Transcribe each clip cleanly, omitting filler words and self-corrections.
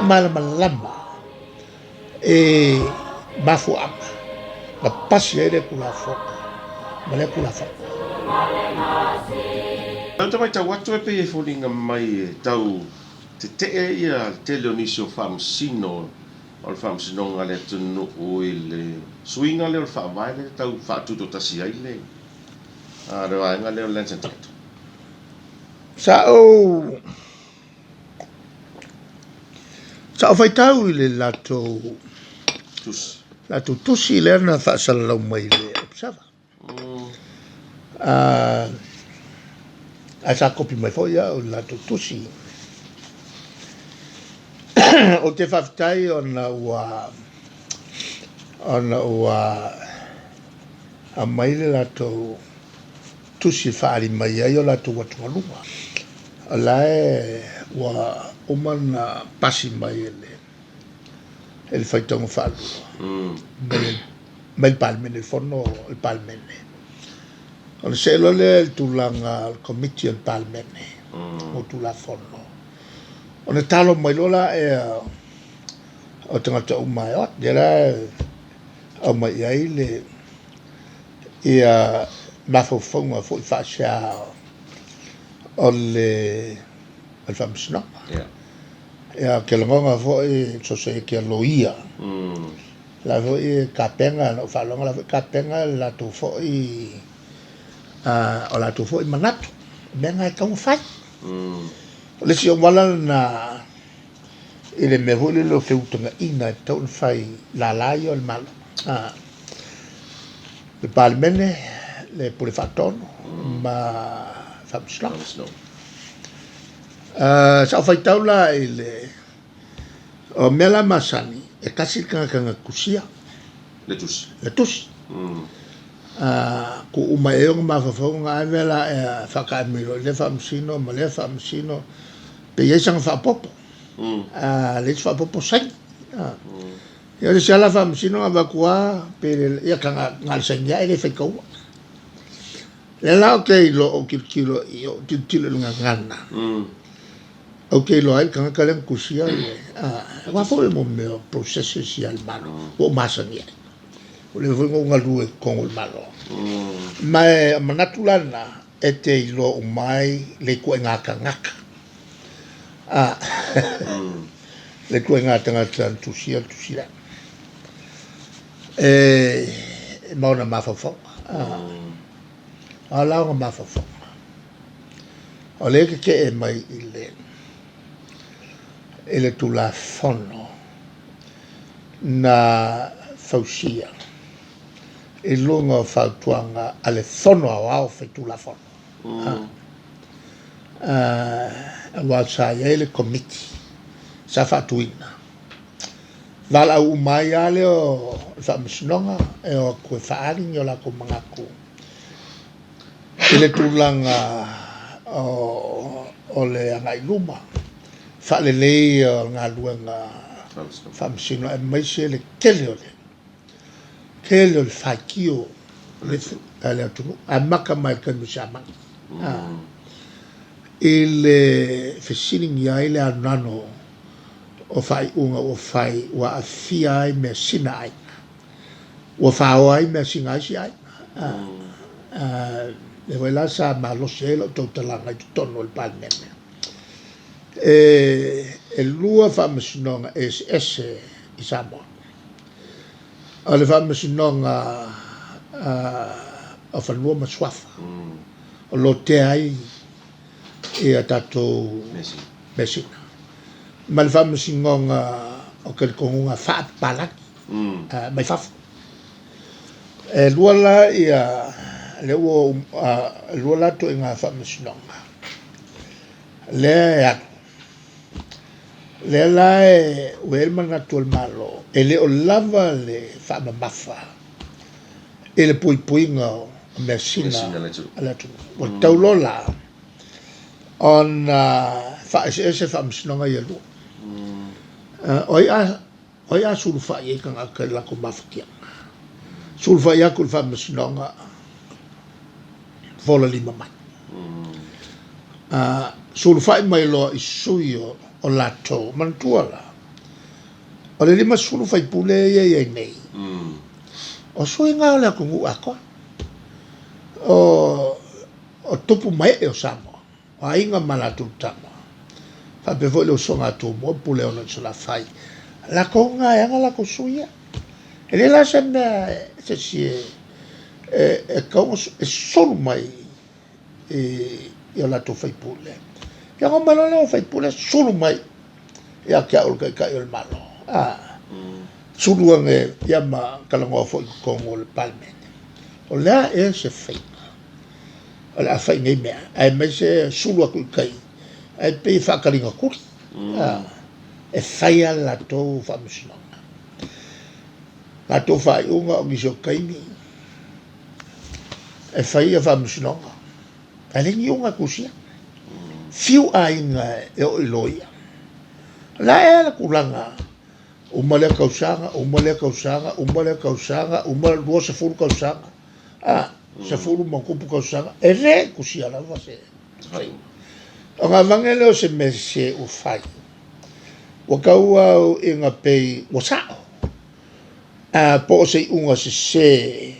malama e mafu ama na pasi ele kula foka male kula foka Tau mai tau atu e pe e whoringa mai e tau te ia te leonisio whamsino o le whamsino ngale tunu o le suinga le o le whamai le tau whaatuto tasi ai le a reo ainga le o lensen tatu sa o faitau i le lato tusi le na whaasalau mai le observa a sa kopi mai foia o lato tusi o te whaftai ona ua a mai le lato tusi whaari mai ai o lato watungalunga a lae ua umana pasi mai ele whaitonga whaalua mai il palmene il forno il palmene o le selo le il tulanga il committee il palmene o tula forno o ne talo mai lola o tangata umai o dera o mai ai le ia mafaufonga fo i whaasea o le whamsina ia ke longonga fo i so se ke loia la fo i kapenga no whalonga la fo i kapenga la tu fo i o la tu fo i manatu menga e kaunga whai le si o wala na i le mehuli lo whiutunga ina e tau whai la lai o le malo le palmene le pule whatono ma whamsina sa o whaitau la i le o mela masani e kasi kanga kusia le tusi ku uma e onga mawhawhonga ai mela e whakaemiro le whamsino ma le whamsino pe iesanga whapopo le whapopo sain ia le siala whamsino a wakua pe ia kanga ngalsengia e le whaikaua le lao kei lo o kirkiro i o kirkiro lunga ngana okay lo ai kanga kalen kusia wa fo mo me processes ya al malo o masania o le vengo ngalu con el malo ma manatulana ete lo mai le ko ngaka ngaka le ko ngata ngata tusia ma ona mafofo ala ona mafofo o le ke e mai ele tula fono na fausia e longa fautuanga ale fono ao fe tula fono wa sa ele committee sa fatuina vala umai ale o fa msnonga e o ko faali nyola ko mangaku ele tulanga o le angai luma whalelei ngā luanga whamsino e maise le kele o le whaikio le atunu a maka mai kanu samani i le whesiningi ai le anano o whai unga o whai wa a fia ai mea sina ai wa whao ai mea singa ai si ai le waila sa malose lo tautalanga i tono le palmene e lua whamashinonga ese i Samoa. O le whamashinonga o whanua maswafa. O lo te ai e a tatou mesina. Ma le whamashinonga o karikongunga whaapalaki mai whafu. E lua la i a lua la to i ngā whamashinonga. Le atu. Le lae wel manatu al malo ele o lava le whamamafa ele puipuinga o mesina ala tu o taulola on ese whamsinonga i alu oi a sulfa i kanga ka la ko mafakia sulfa i akul whamsinonga vola lima mai sulfa i mai lo i suio o lato mantuala o le lima sulu fai pule ia nei o suinga o le kungu ako o tupu mai e o Samoa o ainga malatu tamo fa pe foi lo songa tu mo pule o no la fai la konga e nga la kosuia e le la sena se si e konga e solo mai e o la to fai pule ya ngo malo le fai pule solo mai ya kia o ka o malo sulu ange ya ma kalango fo kongo le palme o la e se fai o la fai nei mea ai me se sulu aku kai ai pe fa kalinga kuri e fai ala to fa musino la to fa unga o miso kaimi e fai a fa musino ale ni unga kusia fiu ainga e o iloia la e la kulanga umale kausanga umale dua se fulu kausanga se fulu mankupu kausanga e re kusia la va se o nga vangele o se mese o fai o kaua o inga pei o sao po o se unga se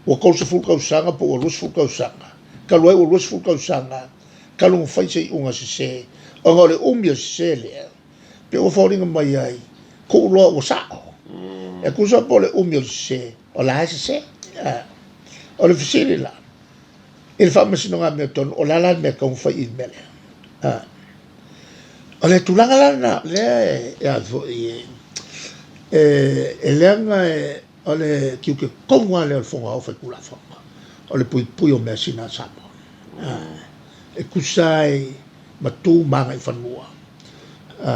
o kou se fulu kausanga po o lus fulu kausanga kalua o lus fulu kausanga kalung fai se unga se o nga le umia se le pe o fauringa mai ai ko lo o sao e kusa po le umia se o la se o le fisiri la il fa masino nga me ton o la me ka un fai il mele o le tulanga la na le e avo e lenga o le kiu ke konga le fonga o fa kula fonga o le pui o me sina sapo e kusai matu manga i fanua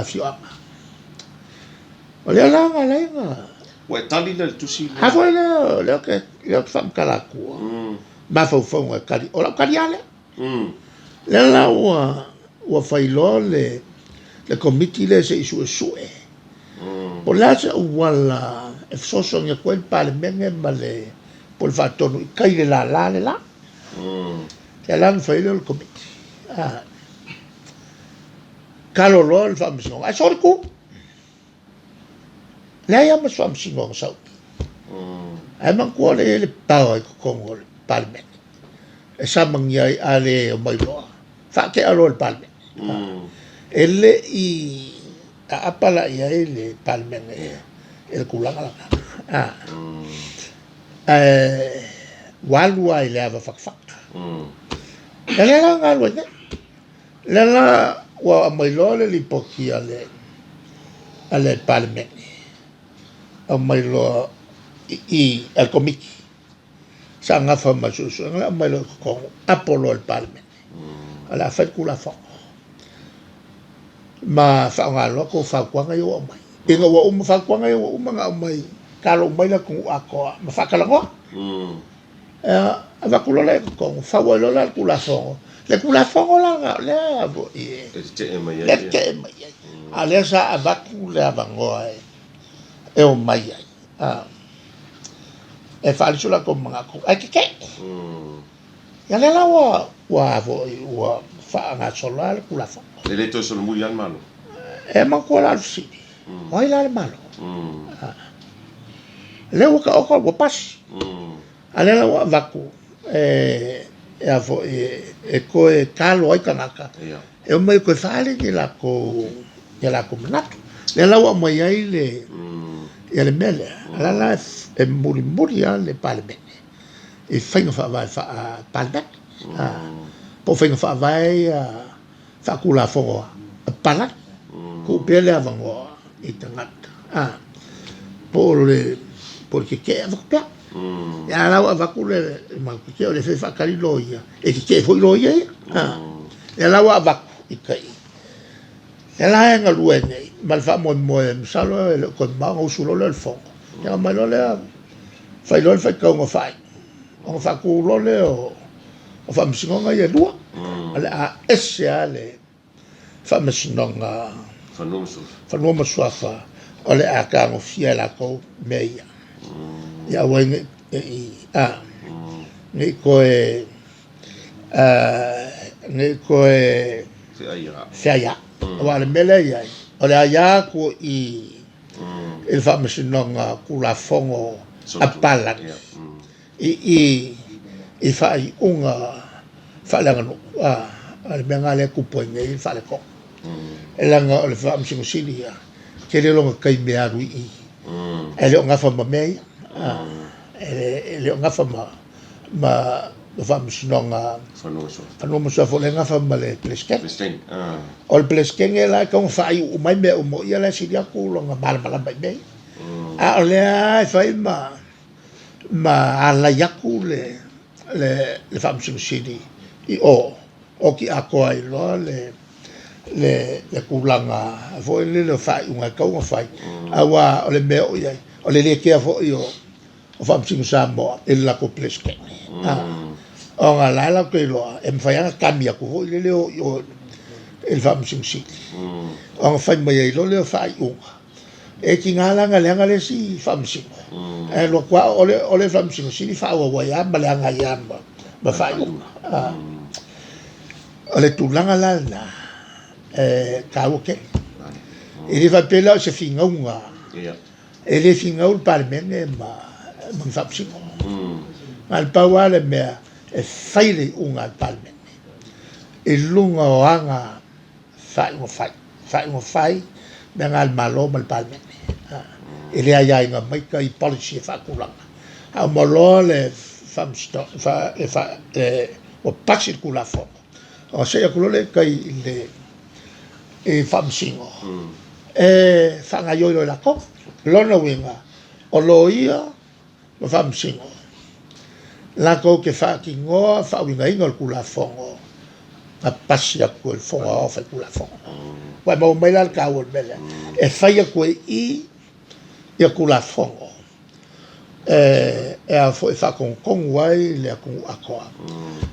fiama o le langa lenga wa tali le tusi ha foi le ke le fam kala ku ma fa fonga kali o la kali ale le la o fai lo le committee le se isu o la se wala e so nge quel parlemento male por fatto kai le la e la fai lo committee kalo lo il fam sino ai sorku le ia ma fam sino sa ai man ko le pa ko ko parlemento e sa mangiai ale o mai lo fa che alo il parlemento ele i apala ia ele palmen el kulanga walua ile ava fakfak ele la ngalo ne la wa mai lo le lipoki ale palmen o mai lo i al komiki sa nga fa ma su nga mai lo ko apolo el palmen ala fa kula fa ma fa ngalo ko fa kwanga yo mai inga wa fa kwanga yo nga mai kalo mai la ku ako ma fa kala ko va kulo le ko fa wa lo la kula so le kula so la le abo le te mai ale sa va kula va ngo e o mai e fa li sulla ko mga ko ai ke ya le la wa fa nga solar kula fa le to solo muy al malo e man ko la si oi la malo le o ka pas ale la wa vaku e avo e ko e kalo ai kanaka e o mai ko fale ki la ko manatu le la wa mai ai le mele la e muri le palme e fainga fa vai fa palme po fainga fa vai fa kula fo pala ko pele avango e tangata porque que va ya la va kule ma que le fa kali loia e que foi loia ya la va i kai ya la nga luene mal fa mo salo con ma o sulo le fo ya ma lo le fai lo fa ko ngo fai o fa ku lo le o fa msingo nga ye dua ala esiale fa msingo nga fa no fa ole aka ngo fiela ko meia ya wenge ni ko e se ya wala mele ya ole ya ko i il whamasinonga kula whongo a palaki. I whai unga whalanganu, ale mea ngā lea kupoinga i whale ko. E langa o le whamasingo sili ia, ke le longa kai mea rui i. E leo ngā whama mea, e leo ngā whama whamasinonga whanua masua fo le ngā whama le pleskeng. O le pleskeng e la kaunga whai umai mea umo ia le siri aku longa malamalama i mea. A o lea e whai ma ala yaku le whamasingo sili i o ki a koa i loa le kulanga fo le whai unga kaunga whai awa o le mea o iai o le kea fo i o whamsingo Samoa e lako pleskeng o ngā laila ko i loa e mwhaianga kami aku fo i le leo e whamsingo sili o ngā whai mai i lo leo whai unga e ki ngā langa leanga le si whamsingo e lo kwa o le whamsingo sili whaua wai ama leanga i ama ma whai unga o le tūlanga lana kāua ke. E le whapela o se whingaunga. E le whingau le paremene ma whapsingo. Ngā le paua le mea e whaile unga le paremene. E lunga o anga whaingo whai mea ngā le malo ma le paremene. E le ai ngā maika i policy e whakulanga. Hau maloa le o pasir kula whonga. O se akulo le kai le e whamsingo. E whangaioiro e lako, lona winga, o loia o whamsingo. Lako ke whakingoa, whawinga inga o kula whongo, a pasi a koe whonga o whai kula whongo. Wai mau meila le kaua mele, e whai a koe i a kula whongo. E a fo e whakongongu ai le a kungu akoa.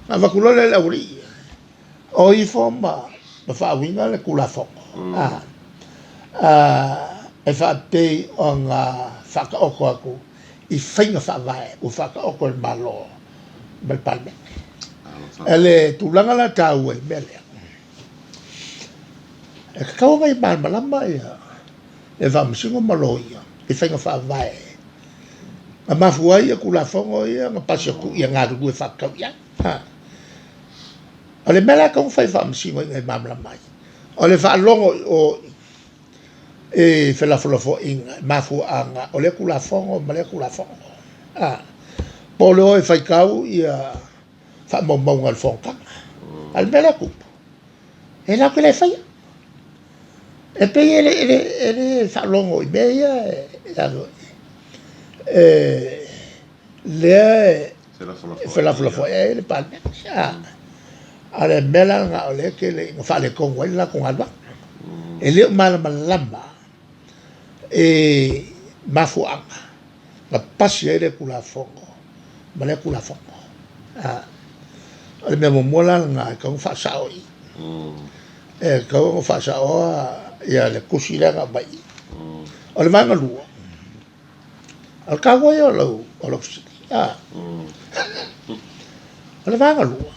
Nga wakulole le auri o i fo ma whawinga le kula whongo. E whapei o ngā whakaoko aku i whainga whawai o whakaoko le malo me palme. E le tūlanga la tāu e mele. E kakaonga i malmalama ia e whamsingo malo ia i whainga whawai. A mafuai ia kula whongo ia ngā pasi aku ia ngā rugu e whakau ia. O le mele kong whai whamsingo i ngai malmalama ia. O le whaalongo o e whelafulafo inga, mafu anga, o le kula whongo, ma le kula whongo. Po le o e whaikau ia whamaumaunga le whongkanga. Al mele kupu. E nako le whaia. E pei ele whaalongo i mea lea whelafulafo e le palme. Ale mele nga o le ke le whale kongo i la kongalwa. E leo malamalama e mafuanga la pasi e le kula whongo ma le kula whongo ale mea momola nga kaunga whaasao i e kaunga whaasao ia le kusi lenga mai o le vanga lua al kawa ia o lau siki o le vanga lua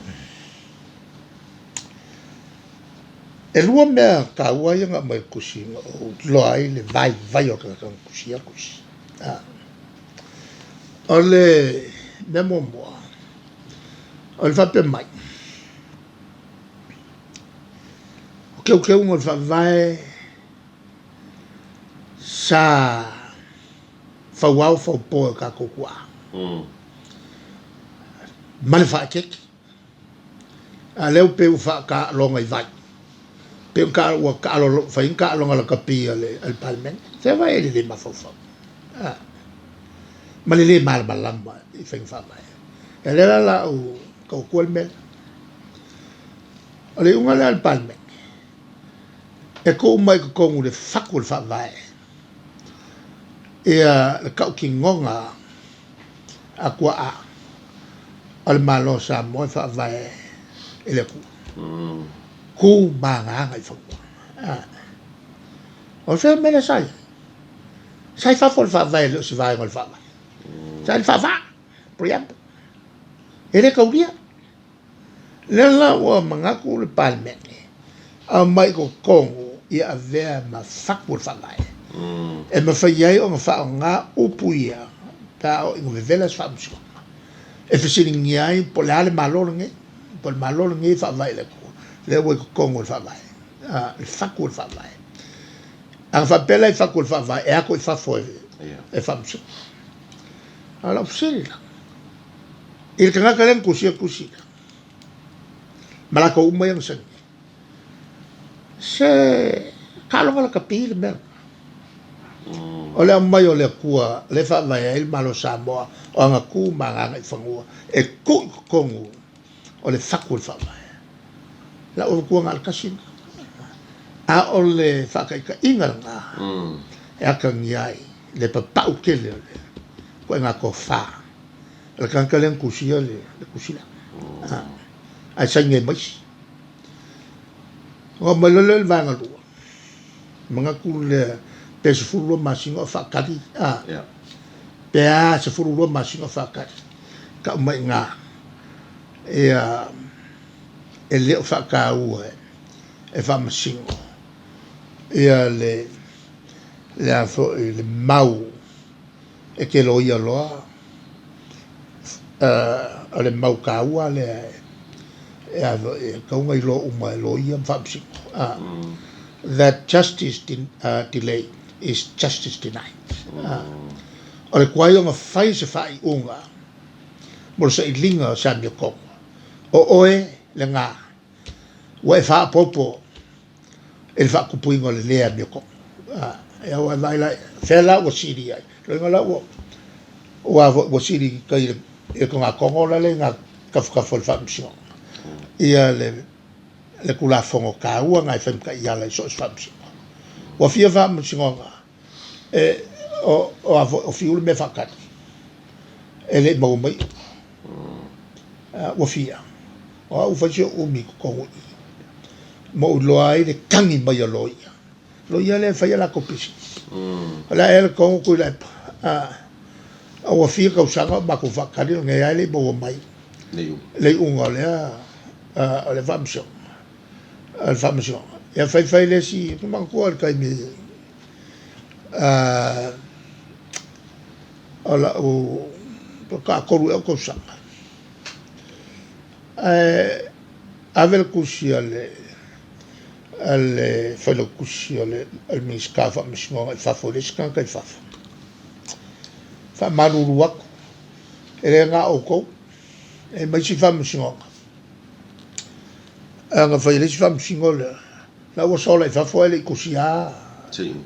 e lua mea kaua ia ngā mai kusi o loa ai le vai o kaka kusi a kusi. O le mea momoa, o le whape mai. O keu mo le whawai sa whauau whaupoe ka kokua. Mane whaakeki. A leo peu whaaka longa i vai. Pero ka alo fa in ka alo ngala kapi al palmen se va ele le mafofo ma le mal balamba i fa fa mai ele la o ko ko mel ale unga le al palmen e ko mai ko le fakul fa vai e le ka ki ngonga akwa al malo sa mo fa vai ele ku ku manga ngai fo o se me le sai fa for fa vai lo se vai ngol fa sai fa priam ele kauria le la o manga ku le palme a mai ko kongo ia avea ma fakul fa vai e mawhai ai o ngā ngā upuia ta o ingo vevelas whamsiko e whisiringi ai po le ale malolonge po le malolonge whawai le ko le ue ko kongo le whawai le whaku le whawai ang whapela i whaku le whawai e ako i whafo e whamsiko ala usiri la i le kangaka len kusia malaka umai ang sangi se kalonga la kapi le mea o le mai o le kua le whawai e il malo Samoa o anga ku manganga i whangua e ku kongu o le whaku le whawai la o kua ngal kasina a o le whakaika inga ngā e aka ngiai le papau kele o le koe ngā ko wha le kanka len kusia le kusila ai sainge maisi o mai le vanga lua mga ku le pe se fulu masinga o whakari pe a se fulu masinga o whakari ka mai ngā e leo whakaua e whamasingo le mau e ke loia loa le mau kaua le kaunga i lo uma e loia whamasingo that justice delayed is justice denied o le kuai o ngā whai se whai unga mo sa ilinga o Samuel Kongo o oe le ngā wa e wha popo e le wha kupuinga le lea mio Kongo e au e vai lai whela wa siri ai lo inga lau wa siri kai e ko ngā Kongo la le ngā kafu le whamsingo ia le kula fongo ka ua ngai fem ka ia le so whamsingo wa fia whamsingo ngā o fiul me whakati e le mau mai wa fia o au whasio umi kongo i mo loa ai le kangi mai a loia le whaia la kopisi la e le kongo kui lai a wa fia kausanga mako whakari ngai ai le mau mai le unga o le whamsingo al whamsingo ia whai le si kumangkua al kai me ala o ka koru e ko sanga avel kusia le falo kusia le al miskafa mismo e fafo le skan kai fafo fa maruru ako e nga o ko e mai si fam singo nga fa le si fam singo la o sola e fafo le kusia sim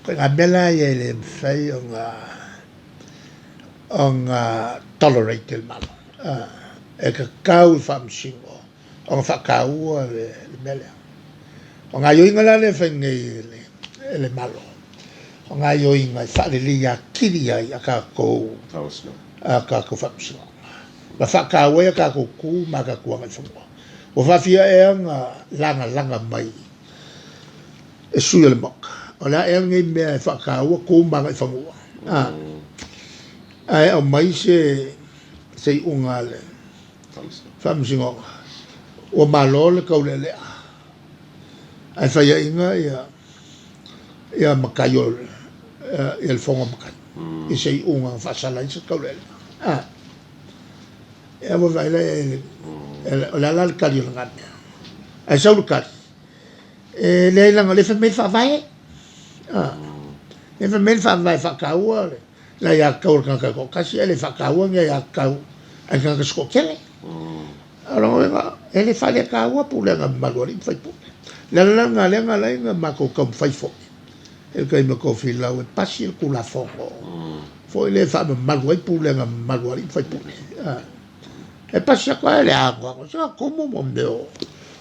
ko nga bela ye le fai on tolerate el malo e ka kau fam singo on fa kau le mele on nga yo inga le fai le malo on nga yo inga fa le ya kiria ya ka ko fam singo la fa kau ya ka ko ku ma ka ku ngai fongo o fa fia e nga langa mai e suia le moka o la e ngai mea e whakaua ko manga i whanua ai au mai se unga le whamsingonga o malo le kau le lea ai whaia inga ia makai o ia le whonga makai i se unga whasala i se kau le lea ia wa vaila o la le kari o le ngane ai sau le kari e le langa le whamei whawai e whamei whawai whakaua la ia kau kanga ko kasi e le whakaua ngia ia kau ai kanga sko kele aronga e le whale kaua pulenga maluari mwhai pule la langa lenga lenga mako kam whai fo e kai mako whilau e pasi el kula fongo fo le whama maluari pulenga maluari mwhai pule e pasi a koe le agua se a komo mo meo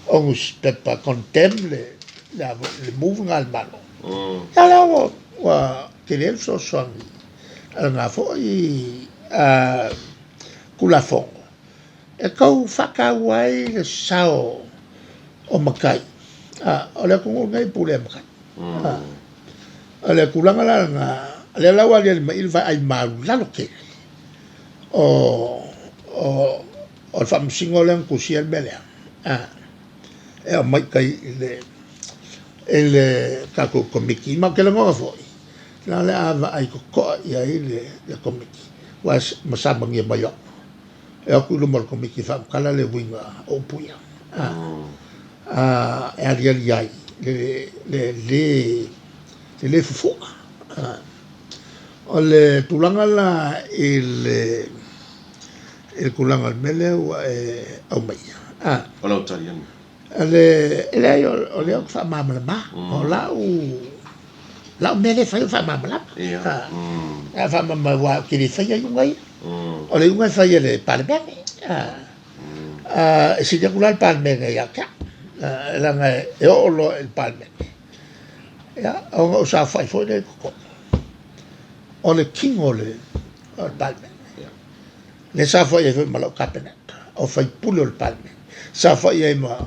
ongus pepa contem le moving al malo ya la wa querer so songi nga fo i kula fongo e kau whakawai le sao o makai o le kongo ngai pule makai o le kulanga la nga le lawa le ma ilva ai maru lalo ke o whamsingo le kusia mele e o mai kai ele kako komiki ma ke longa foi la le ava ai ko ia le komiki was masama ngia mayo e aku lu mal komiki fa kala le winga o puia e ali ali ai le fufu o le tulanga la il kulanga mele wa au mai o lau tarian ele o le fa mamala ma o la mele fa mamala fa mama wa ki le fa ia ngai o le ngai fa ia le palme si de kulal palme ya ka la ngai e o lo el palme ya o sa fa fo le ko o le king o le palme le sa fa ia malo cabinet o fa pulo el palme sa fa ia ma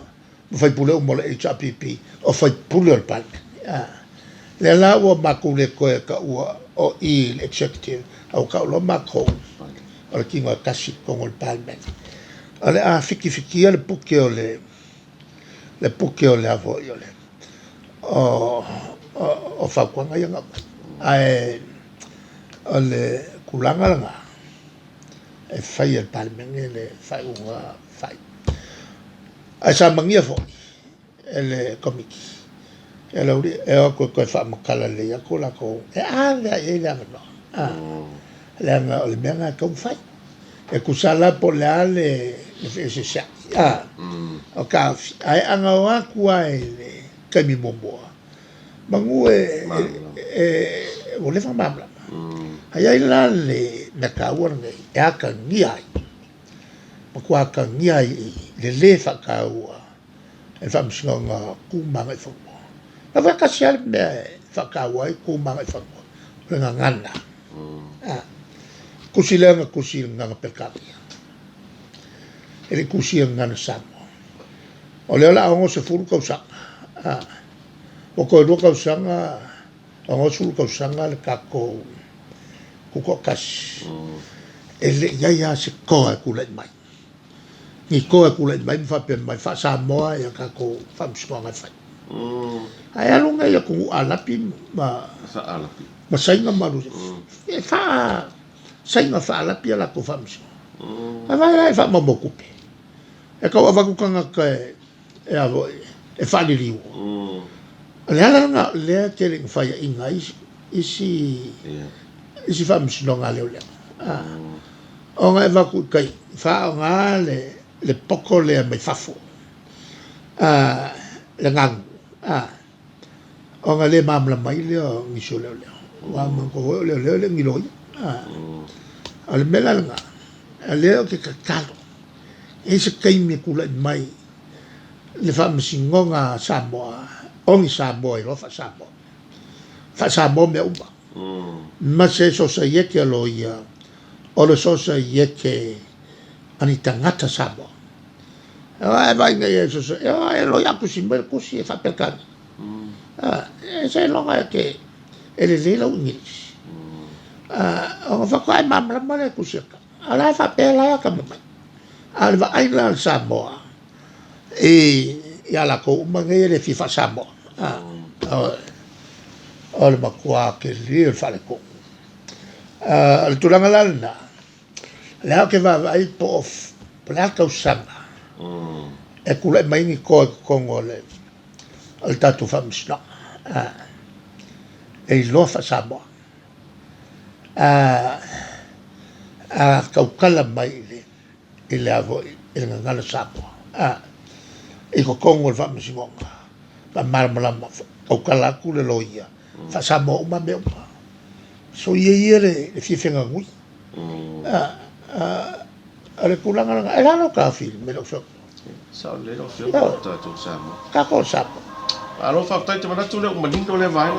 fai pulo mo le HRPP o fai pulo el palme le la o makule ko ka o il executive au ka lo mako o le kinga kasi con el palme ale fiki le puke o le puke o le avo yo le o fa kwa nga nga ai ole kulanga nga e fai el palme le fai unga fai ai sa mangia fo ele komiki ele uri e o ko fa makala le ya ko la ko e le no le nga le menga ko fai e kusala po le ale le se sa o ka ai anga wa kwa ele kami momboa mangu o le fa mamla ai la le na ka wa nei ya ka ni ai makua ka ni ai le fa ka wa e fa msinga ku manga fo na va ka sia me fa ka wa ku manga fo le ngana kusilenga pe ka ele kusilenga na sa o le la ngo se furu ka sa o ko ro ka sa ngo sul ka sa le ka ko kas ele ya se ko ku le mai ni ko ku le mai fa pe mai fa sa mo ya ka ko fa msko nga fa ai alunga ya ku alapi ma fa alapi ma sai nga maru e fa sai nga fa alapi ala ko fa msko ai fa mo kupe e ka wa ku kanga ka e avo e fa li riu le ala nga le ke le fa ya inga isi fa msko nga le o nga va ku kai fa nga le poko le mai fafo le ngang o nga le mamla mai le ngi so le wa man ko le ngi lo al mela nga le ke kakalo e se kai me kula mai le fa msingonga samoa ongi samoa i lo fa samoa me umba ma se so sa yeke lo ia o le so sa yeke ani tangata samoa ai vai ngai so so ai lo ya kusi me kusi fa perkan se lo nga ke ele le lo ngis o fa ko ai mamla male kusi ka ala fa pela ya ka mai al va ai la samoa ya la ko mangai le fi fa samoa o le makua ke le fa le ko al tulanga lana le ke va ai po la ka usanga e kula mai ni ko ngole al tatu famsna e lo fa samoa ka kala mai le avo il ngala samoa e ko ngol famsingonga pa marmala ka kala ku le loia fa samoa uma me so ye le fifenga ngui ale kulanga nga era no ka fil me lo so sa le lo fio ta tu sa mo ka ko sa alo fa ta tu na tu le maningo le vai